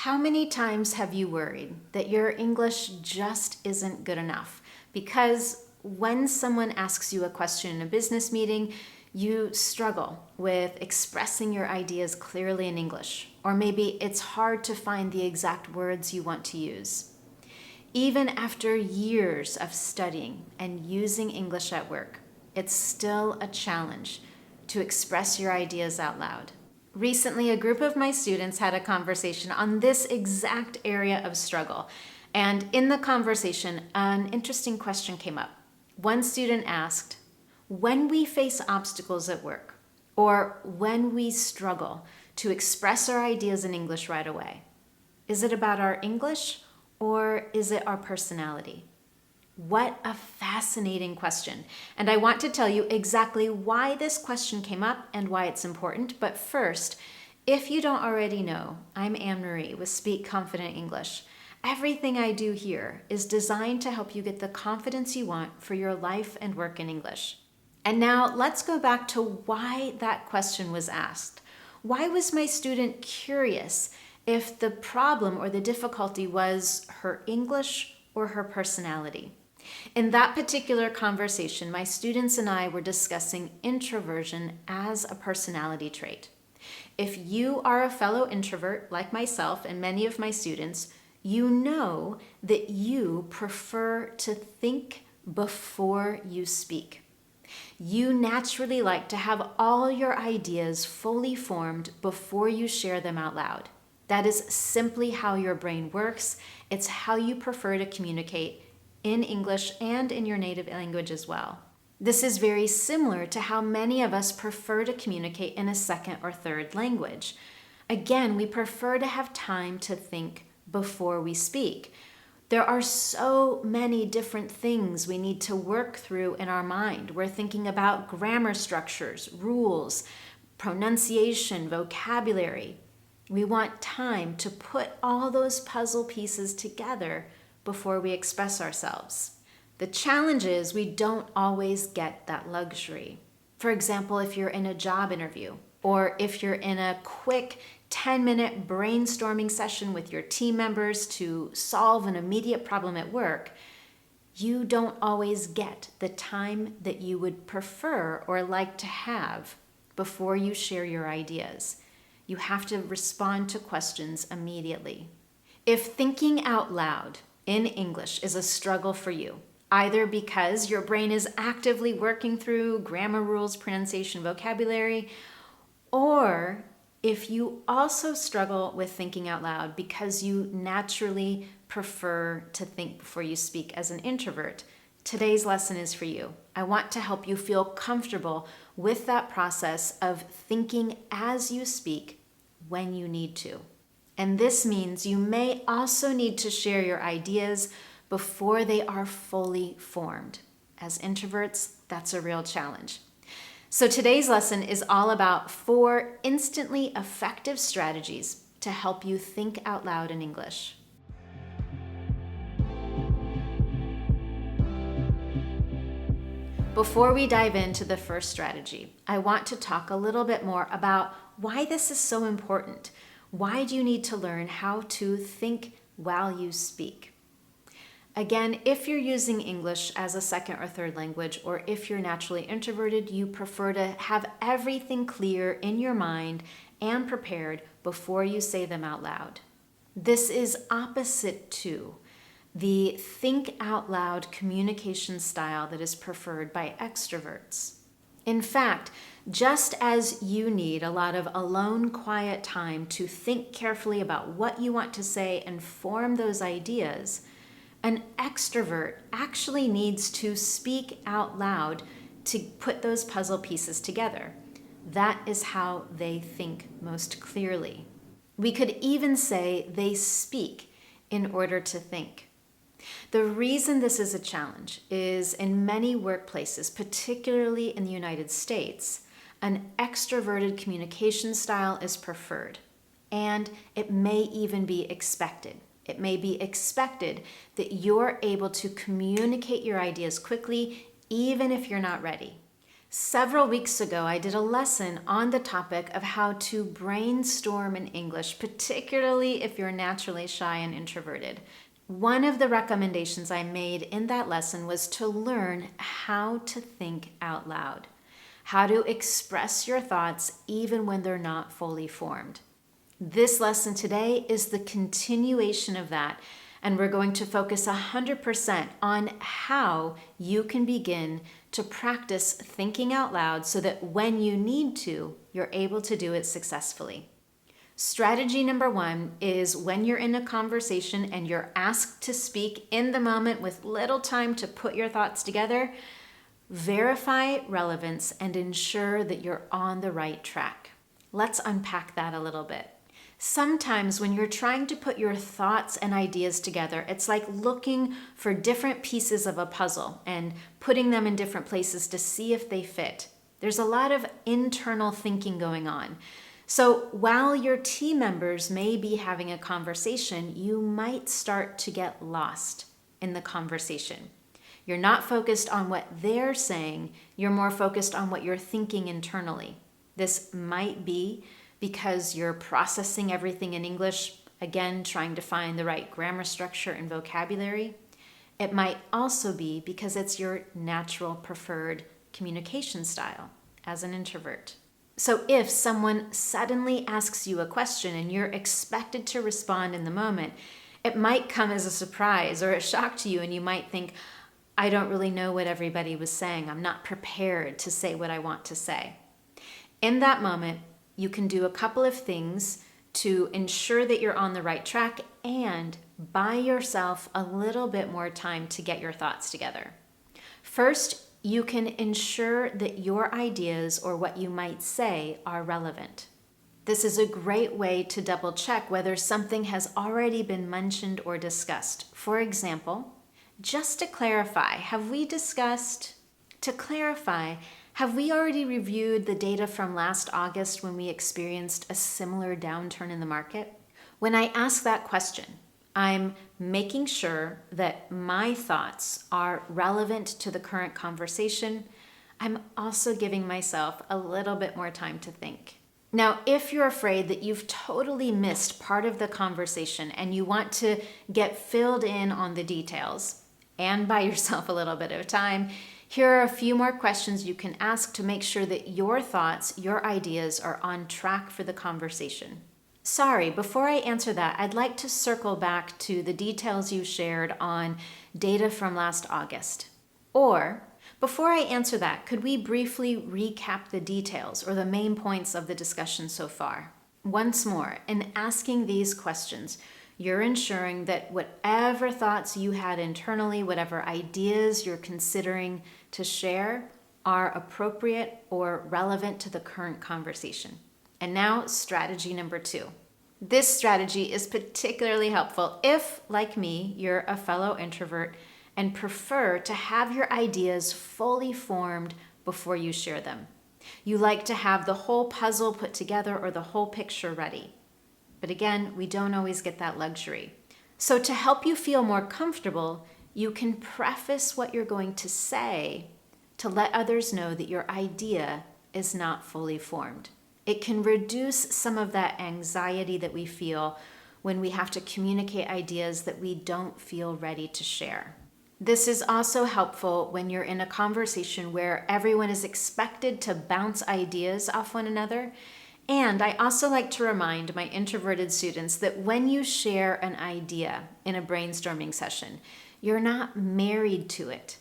How many times have you worried that your English just isn't good enough? Because when someone asks you a question in a business meeting, you struggle with expressing your ideas clearly in English, or maybe it's hard to find the exact words you want to use. Even after years of studying and using English at work, it's still a challenge to express your ideas out loud. Recently, a group of my students had a conversation on this exact area of struggle. And in the conversation, an interesting question came up. One student asked, when we face obstacles at work, or when we struggle to express our ideas in English right away, is it about our English or is it our personality? What a fascinating question. And I want to tell you exactly why this question came up and why it's important. But first, if you don't already know, I'm Anne-Marie with Speak Confident English. Everything I do here is designed to help you get the confidence you want for your life and work in English. And now let's go back to why that question was asked. Why was my student curious if the problem or the difficulty was her English or her personality? In that particular conversation, my students and I were discussing introversion as a personality trait. If you are a fellow introvert like myself and many of my students, you know that you prefer to think before you speak. You naturally like to have all your ideas fully formed before you share them out loud. That is simply how your brain works. It's how you prefer to communicate in English and in your native language as well. This is very similar to how many of us prefer to communicate in a second or third language. Again, we prefer to have time to think before we speak. There are so many different things we need to work through in our mind. We're thinking about grammar structures, rules, pronunciation, vocabulary. We want time to put all those puzzle pieces together before we express ourselves. The challenge is we don't always get that luxury. For example, if you're in a job interview, or if you're in a quick 10-minute brainstorming session with your team members to solve an immediate problem at work, you don't always get the time that you would prefer or like to have before you share your ideas. You have to respond to questions immediately. If thinking out loud in English is a struggle for you, either because your brain is actively working through grammar rules, pronunciation, vocabulary, or if you also struggle with thinking out loud because you naturally prefer to think before you speak as an introvert, today's lesson is for you. I want to help you feel comfortable with that process of thinking as you speak when you need to. And this means you may also need to share your ideas before they are fully formed. As introverts, that's a real challenge. So today's lesson is all about 4 instantly effective strategies to help you think out loud in English. Before we dive into the first strategy, I want to talk a little bit more about why this is so important. Why do you need to learn how to think while you speak? Again, if you're using English as a second or third language, or if you're naturally introverted, you prefer to have everything clear in your mind and prepared before you say them out loud. This is opposite to the think out loud communication style that is preferred by extroverts. In fact, just as you need a lot of alone, quiet time to think carefully about what you want to say and form those ideas, an extrovert actually needs to speak out loud to put those puzzle pieces together. That is how they think most clearly. We could even say they speak in order to think. The reason this is a challenge is in many workplaces, particularly in the United States, an extroverted communication style is preferred, and it may even be expected. It may be expected that you're able to communicate your ideas quickly, even if you're not ready. Several weeks ago, I did a lesson on the topic of how to brainstorm in English, particularly if you're naturally shy and introverted. One of the recommendations I made in that lesson was to learn how to think out loud, how to express your thoughts even when they're not fully formed. This lesson today is the continuation of that, and we're going to focus 100% on how you can begin to practice thinking out loud so that when you need to, you're able to do it successfully. Strategy number 1 is when you're in a conversation and you're asked to speak in the moment with little time to put your thoughts together, verify relevance and ensure that you're on the right track. Let's unpack that a little bit. Sometimes when you're trying to put your thoughts and ideas together, it's like looking for different pieces of a puzzle and putting them in different places to see if they fit. There's a lot of internal thinking going on. So while your team members may be having a conversation, you might start to get lost in the conversation. You're not focused on what they're saying, you're more focused on what you're thinking internally. This might be because you're processing everything in English, again, trying to find the right grammar structure and vocabulary. It might also be because it's your natural preferred communication style as an introvert. So if someone suddenly asks you a question and you're expected to respond in the moment, it might come as a surprise or a shock to you, and you might think, I don't really know what everybody was saying. I'm not prepared to say what I want to say. In that moment, you can do a couple of things to ensure that you're on the right track and buy yourself a little bit more time to get your thoughts together. First, you can ensure that your ideas or what you might say are relevant. This is a great way to double check whether something has already been mentioned or discussed. For example, just to clarify, have we already reviewed the data from last August when we experienced a similar downturn in the market? When I ask that question, I'm making sure that my thoughts are relevant to the current conversation. I'm also giving myself a little bit more time to think. Now, if you're afraid that you've totally missed part of the conversation and you want to get filled in on the details and buy yourself a little bit of time, here are a few more questions you can ask to make sure that your thoughts, your ideas are on track for the conversation. Sorry, before I answer that, I'd like to circle back to the details you shared on data from last August. Or, before I answer that, could we briefly recap the details or the main points of the discussion so far? Once more, in asking these questions, you're ensuring that whatever thoughts you had internally, whatever ideas you're considering to share, are appropriate or relevant to the current conversation. And now, strategy number 2. This strategy is particularly helpful if, like me, you're a fellow introvert and prefer to have your ideas fully formed before you share them. You like to have the whole puzzle put together or the whole picture ready. But again, we don't always get that luxury. So to help you feel more comfortable, you can preface what you're going to say to let others know that your idea is not fully formed. It can reduce some of that anxiety that we feel when we have to communicate ideas that we don't feel ready to share. This is also helpful when you're in a conversation where everyone is expected to bounce ideas off one another. And I also like to remind my introverted students that when you share an idea in a brainstorming session, you're not married to it.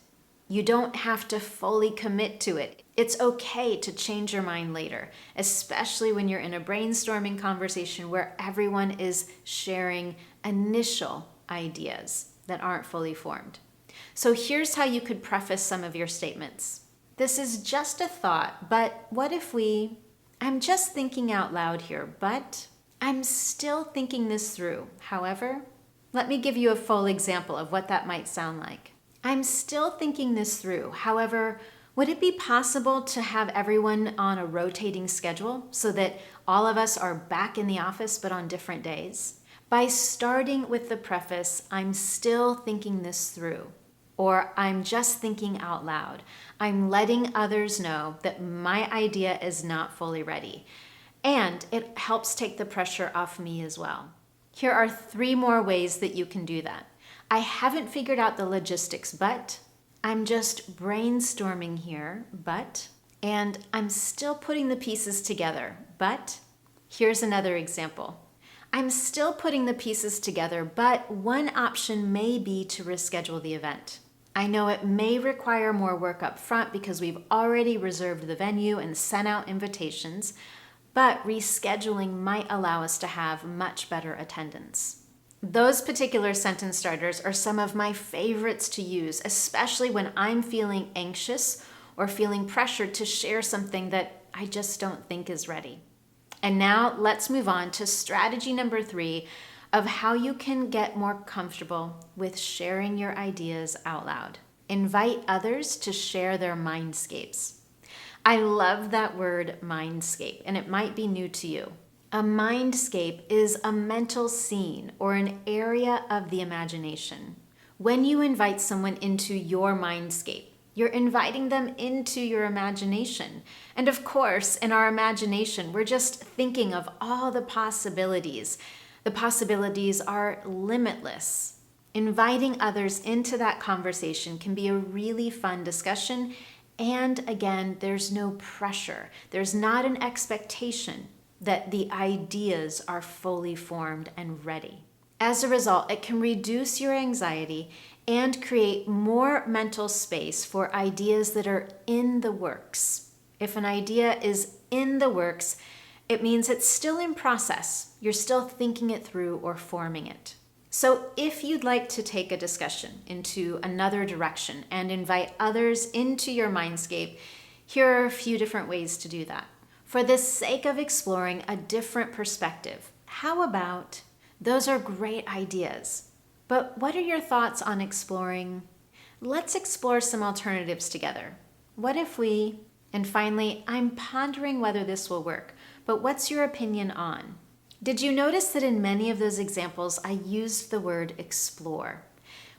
You don't have to fully commit to it. It's okay to change your mind later, especially when you're in a brainstorming conversation where everyone is sharing initial ideas that aren't fully formed. So here's how you could preface some of your statements. This is just a thought, but what if I'm just thinking out loud here, but I'm still thinking this through. However, let me give you a full example of what that might sound like. I'm still thinking this through. However, would it be possible to have everyone on a rotating schedule so that all of us are back in the office but on different days? By starting with the preface, I'm still thinking this through, or I'm just thinking out loud. I'm letting others know that my idea is not fully ready. And it helps take the pressure off me as well. Here are 3 more ways that you can do that. I haven't figured out the logistics, but I'm just brainstorming here, but, and I'm still putting the pieces together, but. Here's another example. I'm still putting the pieces together, but one option may be to reschedule the event. I know it may require more work up front because we've already reserved the venue and sent out invitations, but rescheduling might allow us to have much better attendance. Those particular sentence starters are some of my favorites to use, especially when I'm feeling anxious or feeling pressured to share something that I just don't think is ready. And now let's move on to strategy number 3 of how you can get more comfortable with sharing your ideas out loud. Invite others to share their mindscapes. I love that word mindscape, and it might be new to you. A mindscape is a mental scene or an area of the imagination. When you invite someone into your mindscape, you're inviting them into your imagination. And of course, in our imagination, we're just thinking of all the possibilities. The possibilities are limitless. Inviting others into that conversation can be a really fun discussion. And again, there's no pressure. There's not an expectation that the ideas are fully formed and ready. As a result, it can reduce your anxiety and create more mental space for ideas that are in the works. If an idea is in the works, it means it's still in process. You're still thinking it through or forming it. So if you'd like to take a discussion into another direction and invite others into your mindscape, here are a few different ways to do that. For the sake of exploring a different perspective, how about, those are great ideas, but what are your thoughts on exploring, let's explore some alternatives together. What if we, and finally, I'm pondering whether this will work, but what's your opinion on? Did you notice that in many of those examples, I used the word explore,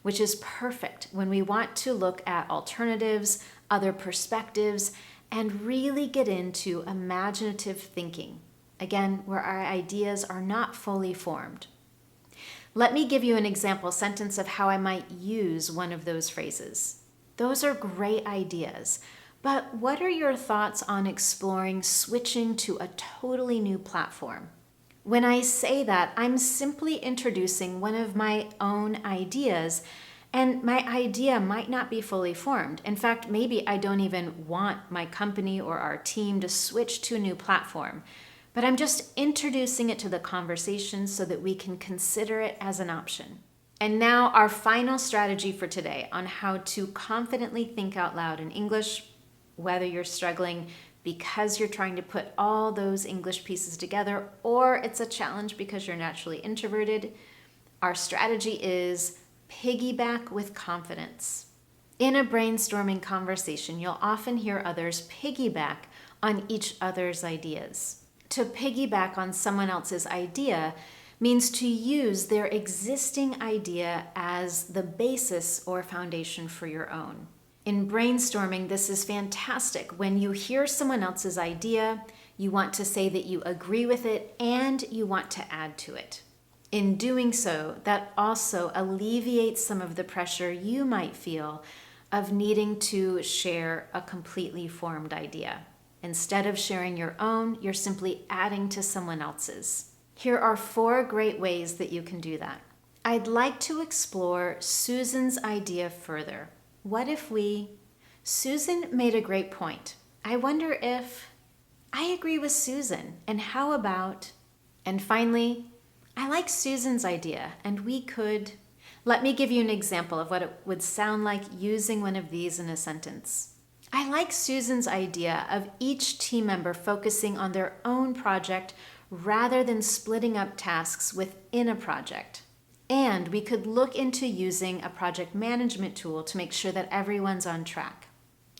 which is perfect when we want to look at alternatives, other perspectives, and really get into imaginative thinking. Again, where our ideas are not fully formed. Let me give you an example sentence of how I might use one of those phrases. Those are great ideas, but what are your thoughts on exploring switching to a totally new platform? When I say that, I'm simply introducing one of my own ideas, and my idea might not be fully formed. In fact, maybe I don't even want my company or our team to switch to a new platform, but I'm just introducing it to the conversation so that we can consider it as an option. And now our final strategy for today on how to confidently think out loud in English, whether you're struggling because you're trying to put all those English pieces together, or it's a challenge because you're naturally introverted. Our strategy is piggyback with confidence. In a brainstorming conversation, you'll often hear others piggyback on each other's ideas. To piggyback on someone else's idea means to use their existing idea as the basis or foundation for your own. In brainstorming, this is fantastic. When you hear someone else's idea, you want to say that you agree with it and you want to add to it. In doing so, that also alleviates some of the pressure you might feel of needing to share a completely formed idea. Instead of sharing your own, you're simply adding to someone else's. Here are 4 great ways that you can do that. I'd like to explore Susan's idea further. What if Susan made a great point. I wonder if I agree with Susan, and how about, and finally, I like Susan's idea, and we could, let me give you an example of what it would sound like using one of these in a sentence. I like Susan's idea of each team member focusing on their own project rather than splitting up tasks within a project. And we could look into using a project management tool to make sure that everyone's on track.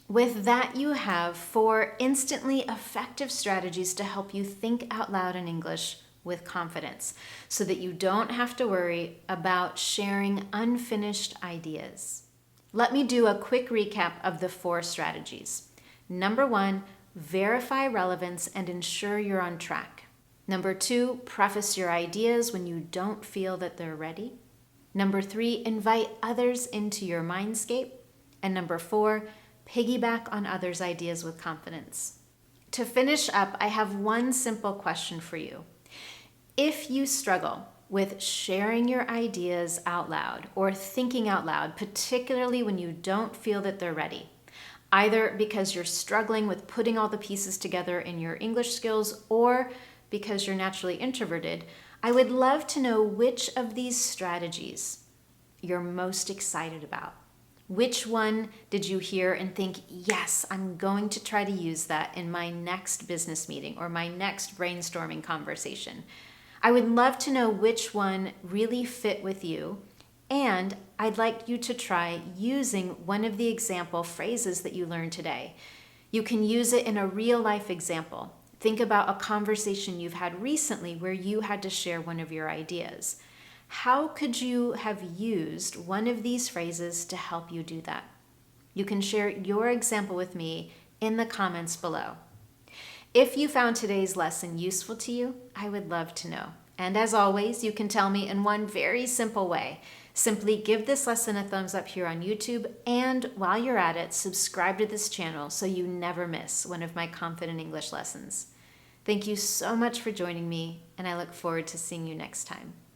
With that, you have 4 instantly effective strategies to help you think out loud in English with confidence so that you don't have to worry about sharing unfinished ideas. Let me do a quick recap of the 4 strategies. Number 1, verify relevance and ensure you're on track. Number 2, preface your ideas when you don't feel that they're ready. Number 3, invite others into your mindscape. And number 4, piggyback on others' ideas with confidence. To finish up, I have one simple question for you. If you struggle with sharing your ideas out loud or thinking out loud, particularly when you don't feel that they're ready, either because you're struggling with putting all the pieces together in your English skills or because you're naturally introverted, I would love to know which of these strategies you're most excited about. Which one did you hear and think, yes, I'm going to try to use that in my next business meeting or my next brainstorming conversation? I would love to know which one really fit with you, and I'd like you to try using one of the example phrases that you learned today. You can use it in a real life example. Think about a conversation you've had recently where you had to share one of your ideas. How could you have used one of these phrases to help you do that? You can share your example with me in the comments below. If you found today's lesson useful to you, I would love to know. And as always, you can tell me in one very simple way. Simply give this lesson a thumbs up here on YouTube, and while you're at it, subscribe to this channel so you never miss one of my Confident English lessons. Thank you so much for joining me, and I look forward to seeing you next time.